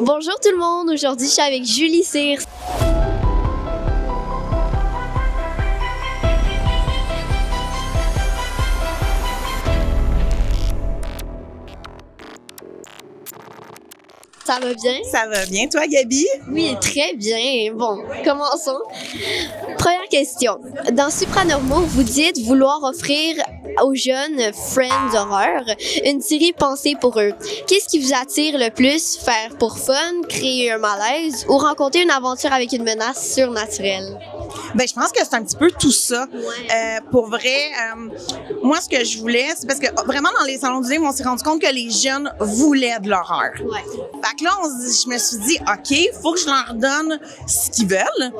Bonjour tout le monde, aujourd'hui je suis avec Julie Cyr. Ça va bien? Ça va bien, toi, Gabi? Oui, très bien. Bon, commençons. Première question. Dans Supranormaux, vous dites vouloir offrir aux jeunes Friends d'horreur une série pensée pour eux. Qu'est-ce qui vous attire le plus? Faire pour fun, créer un malaise ou rencontrer une aventure avec une menace surnaturelle? Ben, je pense que c'est un petit peu tout ça. Pour vrai, moi, ce que je voulais, c'est parce que vraiment, dans les salons du livre, on s'est rendu compte que les jeunes voulaient de l'horreur. Ouais. Fait que là, je me suis dit, OK, faut que je leur donne ce qu'ils veulent,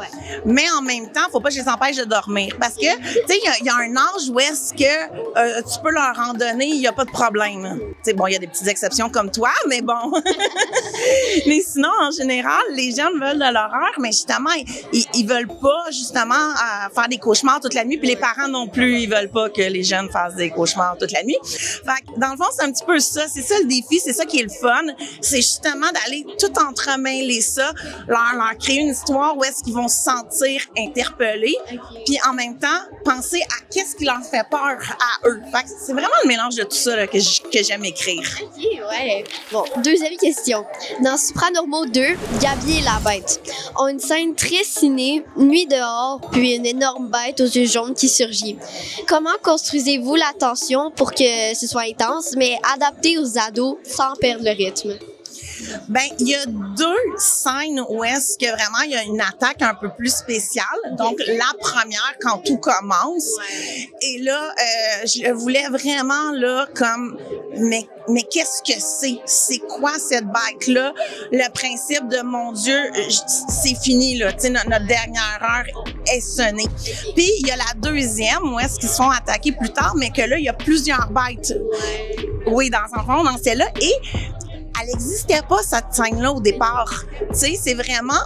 mais en même temps, faut pas que je les empêche de dormir. Parce que, tu sais, il y a un âge où est-ce que tu peux leur en donner, il n'y a pas de problème. Tu sais, bon, il y a des petites exceptions comme toi, mais bon. Mais sinon, en général, les jeunes veulent de l'horreur, mais justement, ils veulent pas, justement, faire des cauchemars toute la nuit, puis les parents non plus, ils veulent pas que les jeunes fassent des cauchemars toute la nuit. Fait que, dans le fond, c'est un petit peu ça. C'est ça le défi, c'est ça qui est le fun. C'est justement d'aller tout entremêler ça, leur créer une histoire où est-ce qu'ils vont se sentir interpellés, puis en même temps, penser à qu'est-ce qui leur fait peur à eux. Fait que c'est vraiment le mélange de tout ça là, que j'aime écrire. OK, ouais. Bon, deuxième question. Dans Supranormaux 2, Gabi et la bête ont une scène très ciné, nuit dehors, puis une énorme bête aux yeux jaunes qui surgit. Comment construisez-vous la tension pour que ce soit intense, mais adapté aux ados sans perdre le rythme? Ben, il y a deux scènes où est-ce que vraiment il y a une attaque un peu plus spéciale. Donc, la première, quand tout commence. Et là, je voulais vraiment, là, comme, mais qu'est-ce que c'est? C'est quoi cette bête-là? Le principe de, mon Dieu, c'est fini, là. Tu sais, notre dernière heure est sonnée. Puis, il y a la deuxième où est-ce qu'ils se font attaquer plus tard, mais que là, il y a plusieurs bêtes. Oui, dans son fond, dans celle-là. Et elle n'existait pas, cette scène-là, au départ. Tu sais, c'est vraiment,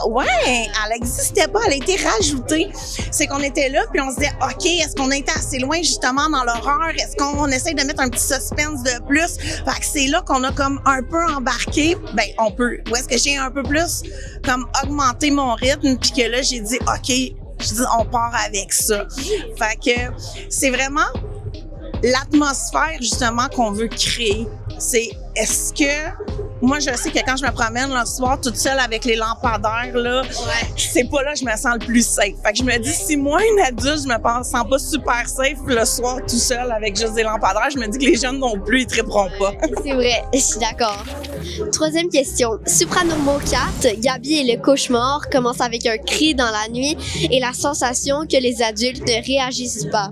elle n'existait pas, elle a été rajoutée. C'est qu'on était là, puis on se disait, OK, est-ce qu'on a été assez loin, justement, dans l'horreur? Est-ce qu'on essaie de mettre un petit suspense de plus? Fait que c'est là qu'on a comme un peu embarqué. Ben, on peut. Ou est-ce que j'ai un peu plus, comme, augmenté mon rythme, puis que là, j'ai dit, OK, je dis, on part avec ça. Fait que c'est vraiment l'atmosphère, justement, qu'on veut créer. C'est, est-ce que, moi, je sais que quand je me promène le soir toute seule avec les lampadaires, là, c'est pas là que je me sens le plus safe. Fait que je me dis, si moi, une adulte, je me sens pas super safe le soir tout seul avec juste des lampadaires, je me dis que les jeunes non plus, ils triperont pas. C'est vrai, je suis d'accord. Troisième question. Supranormaux 4, Gabi et le cauchemar commencent avec un cri dans la nuit et la sensation que les adultes ne réagissent pas.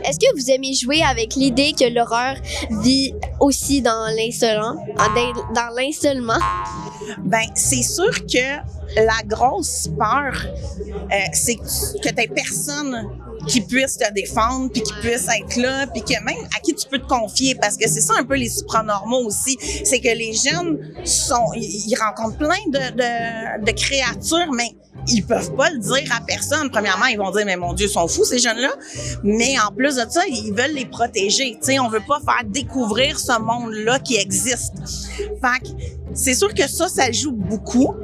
Est-ce que vous aimez jouer avec l'idée que l'horreur vit aussi dans l'insolent, dans l'insolement? Ben, c'est sûr que la grosse peur, c'est que t'aies personne qui puisse te défendre, puis qui puisse être là, puis que même à qui tu peux te confier, parce que c'est ça un peu les supranormaux aussi, c'est que les jeunes ils rencontrent plein de créatures, mais ils peuvent pas le dire à personne. Premièrement, ils vont dire, mais mon Dieu, ils sont fous, ces jeunes-là. Mais en plus de ça, ils veulent les protéger. Tu sais, on veut pas faire découvrir ce monde-là qui existe. Fait que c'est sûr que ça joue beaucoup.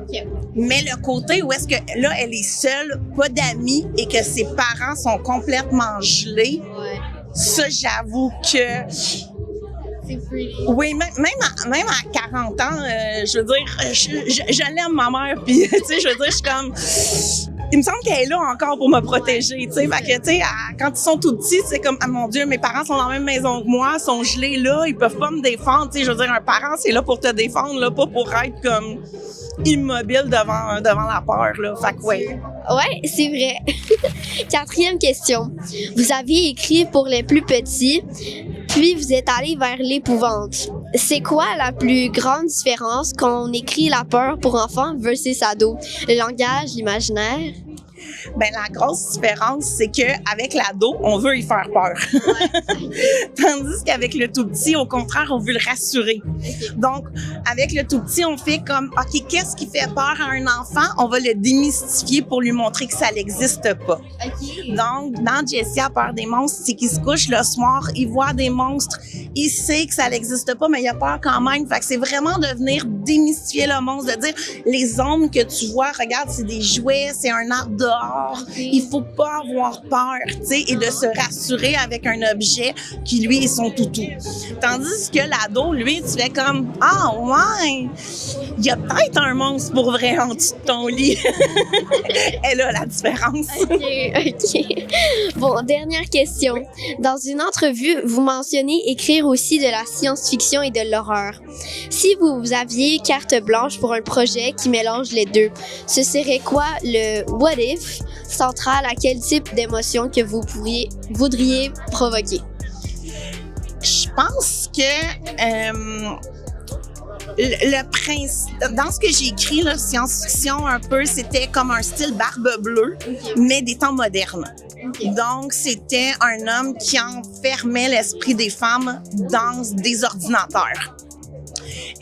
Mais le côté où est-ce que là, elle est seule, pas d'amis, et que ses parents sont complètement gelés, ça, j'avoue que... Oui, même à 40 ans, je veux dire, je l'aime, ma mère, puis, tu sais, je veux dire, je suis comme... Il me semble qu'elle est là encore pour me protéger, tu sais. Fait que, tu sais, quand ils sont tout petits, c'est comme, ah, mon Dieu, mes parents sont dans la même maison que moi, sont gelés là, ils peuvent pas me défendre, tu sais. Je veux dire, un parent, c'est là pour te défendre, là, pas pour être comme immobile devant la peur, là. Fait que, Ouais, c'est vrai. Quatrième question. Vous aviez écrit pour les plus petits, puis vous êtes allé vers l'épouvante. C'est quoi la plus grande différence quand on écrit la peur pour enfants versus ados? Le langage, l'imaginaire? Ben, la grosse différence, c'est qu'avec l'ado, on veut y faire peur. Tandis qu'avec le tout petit, au contraire, on veut le rassurer. Donc, avec le tout petit, on fait comme, OK, qu'est-ce qui fait peur à un enfant? On va le démystifier pour lui montrer que ça n'existe pas. Donc, dans Jessie a peur des monstres, c'est qu'il se couche le soir, il voit des monstres, il sait que ça n'existe pas, mais il a peur quand même. Fait que c'est vraiment de venir démystifier le monstre, de dire, les ombres que tu vois, regarde, c'est des jouets, c'est un arbre dehors, il faut pas avoir peur, tu sais, et de se rassurer avec un objet qui, lui, est son toutou. Tandis que l'ado, lui, tu fais comme, ah, ouais, il y a peut-être un monstre pour vrai en dessous de ton lit. Et là, la différence. OK. Bon, dernière question. Dans une entrevue, vous mentionnez écrire aussi de la science-fiction et de l'horreur. Si vous aviez carte blanche pour un projet qui mélange les deux, ce serait quoi le « what if » central à quel type d'émotion que vous voudriez provoquer? Je pense que le principe, dans ce que j'ai écrit, là, science-fiction un peu, c'était comme un style Barbe Bleue, mais des temps modernes. Donc, c'était un homme qui enfermait l'esprit des femmes dans des ordinateurs.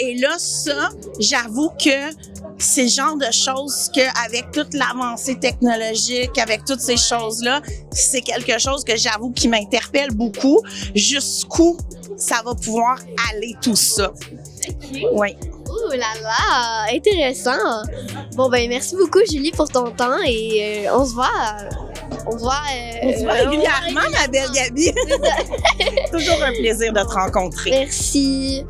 Et là, ça, j'avoue que c'est le genre de choses qu'avec toute l'avancée technologique, avec toutes ces choses-là, c'est quelque chose que j'avoue qui m'interpelle beaucoup. Jusqu'où ça va pouvoir aller tout ça. Oui. Oh là là, intéressant. Bon, ben merci beaucoup, Julie, pour ton temps et on se voit. On se voit Régulièrement, ma belle Gabi. Toujours un plaisir de te rencontrer. Merci.